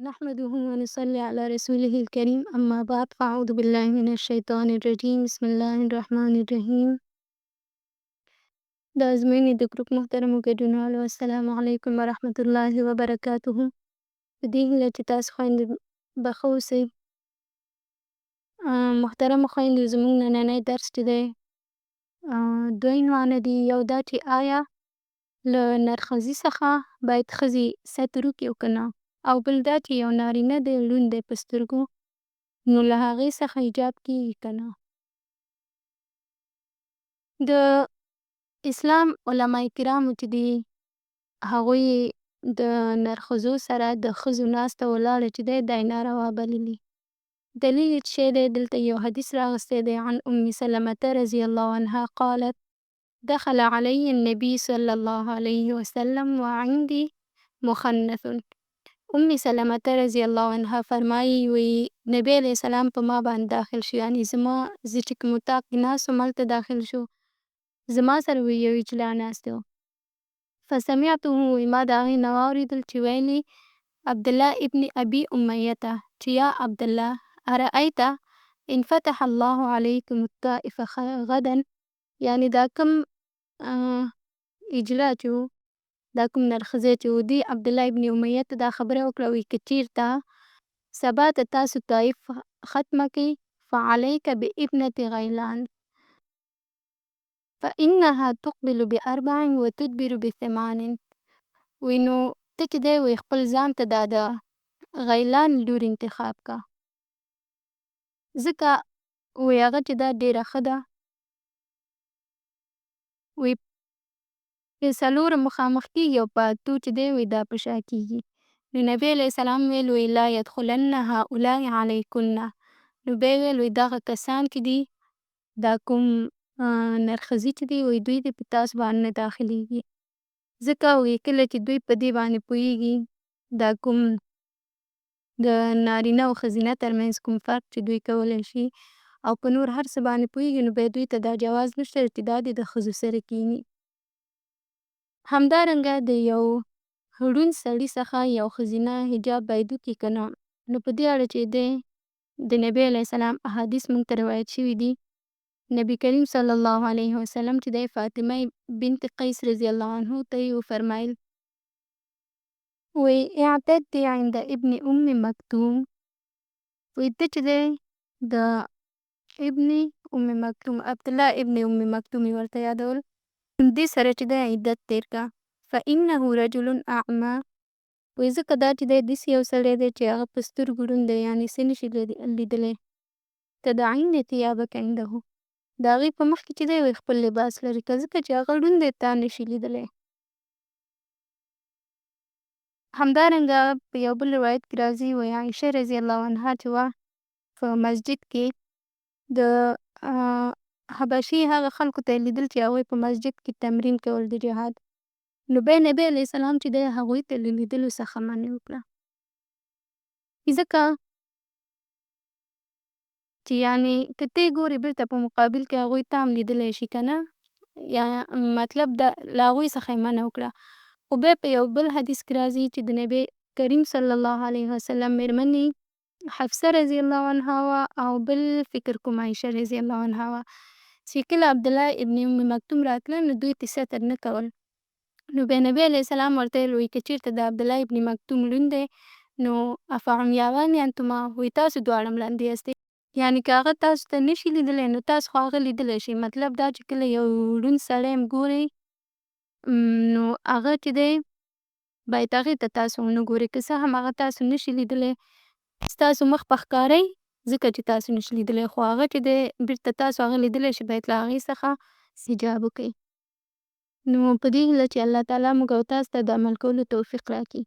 نحمده ونصلي على رسوله الكريم أما بعد فأعوذ بالله من الشيطان الرجيم بسم الله الرحمن الرحيم د ازموینې د ګروپ محترمو ګډونوالو السلام علیکم ورحمة الله وبرکاته. په دې هیله چې تاسو خویندې به ښه اوسئ. محترمو خویندو زموږ نننی درس چې دی دوه عنوانه دي. یو دا چې آیا له نرښځي څخه باید ښځې ستر وکړي او که نه، او بل دا چې یو نارینه دی ړوند دی په سترګو نو له هغې څخه حجاب کیږي که نه. د اسلام علماء کرامو چې دي هغوی د نرښځو سره د ښځو ناسته ولاړه چې دی دا یې ناروا بللي. دلیل یې څه شی دی؟ دلته یو حدیث راغستی دی عن ام سلمة رضی الله عنها قالت دخل علي النبي صلى الله عليه وسلم وعندي مخنث. ام سلمة رضی الله عنها فرمایي وی نبی علیه السلام په ما باندې داخل شو، یعنې زه چې کوم اتاق کې ناست وم هلته داخل شو. زما سره وی یو اجلا ناست و. فسمعته وی ما د هغې نه واورېدل چې ویلي عبدالله ابن ابي امیة چې یا عبدالله ارأیت ان فتح الله علیکم الطائف غدا، یعنې دا کوم اجلا چې و، دا کوم نرښځی چې و دې عبدالله ابن امیة ته دا خبره وکړه وی که چېرته سبا ته تاسو طایف ختمه کړئ فعلیک بابنة غیلان فإنها تقبل بأربع وتدبر بثمان. وی نو ته چې دی وی خپل ځان ته دا د غیلان لور انتخاب کا، ځکه وی هغه چې دا ډېره ښه ده. وی په څلورو مخامخ کېږي او په اتو چې دی وی دا په شا کېږي. نو نبي علیه السلام ویل وی لا یدخلن هؤلاء علیکن، نو بیا یې ویل وی دغه کسان چې دي دا کوم نرښځي چې دي وی دوی دې په تاسو باندې نه داخلېږي، ځکه وی کله چې دوی په دې باندې پوهېږي دا کوم د نارینه او ښځینه ترمنځ کوم فرق چې دوی کولی شي او په نور هر څه باندې پوهېږي نو بیا دوی ته دا جواز نشته چې دا دې د ښځو سره کښېني. همدارنګه د یو ړوند سړي څخه یو ښځینه حجاب باید وکړي که نه، نو په دې اړه چې دی د نبي علیه السلام احادیث موږ ته روایت شوي دي. نبي کریم صلی الله علیه وسلم چې دی فاطمه بنت قیس رضی الله عنه ته یې وفرمایل وی اعتدي عند ابن ام مکتوم، وی ته چې دی د ابن ام مکتوم عبدالله ابن ام مکتوم یې ورته یادول دې سره چې دی عدت تېر کا. فإنه رجل اعمى، وی ځکه دا چې دی داسې یو سړی دی چې هغه په سترګو ړوند دی، یعنې څه نشي لیدلی. تدعین ثیابک عنده، د هغې په مخ کې چې دی وی خپل لباس لرې کړه، ځکه چې هغه ړوند دی تا نشي لیدلی. همدارنګه په یو بل روایت کې راځي وی عایشه رضی الله عنها چې وه په مسجد کې د حبشي هغه خلکو ته یې لیدل چې هغوی په مسجد کې تمرین کول د جهاد، نو بیا نبی علیه السلام چې دی هغوی ته له لیدلو څخه منع وکړه، ځکه چې یعنې که ته یې ګورې بېرته په مقابل کې هغوی ته هم لیدلی شي که نه، یا مطلب دا له هغوی څخه یې منع وکړه. خو بیا په یو بل حدیث کې راځي چې د نبي کریم صلی الله علیه وسلم مېرمنې حفصه رضی الله عنها وه او بل فکر کوم عایشه رضی الله عنها وه چې کله عبدالله ابن ام مکتوم راتله نو دوی ته ستر نه کول، نو بیا نبي علیه السلام ورته ویل وی که چېرته د عبدالله ابن مکتوم ړوند دی نو افعمیاوان انتما، وی تاسو دواړه مړندې یاستئ، یعنې که هغه تاسو ته نشي لیدلی نو تاسو خو هغه لیدلی شئ. مطلب دا چې کله یو ړوند سړی هم ګورئ نو هغه چې دی باید هغې ته تاسو ونه ګورئ، که څه هم هغه تاسو نشي لیدلی ستاسو مخ په ښکاره یي ځکه چې تاسو نشي لیدلی، خو هغه چې دی بېرته تاسو هغه لیدلی شئ باید له هغې څخه حجاب وکئ. نو په دې هیله چې الله تعالی موږ او تاسو ته د عمل کولو توفیق راکړي.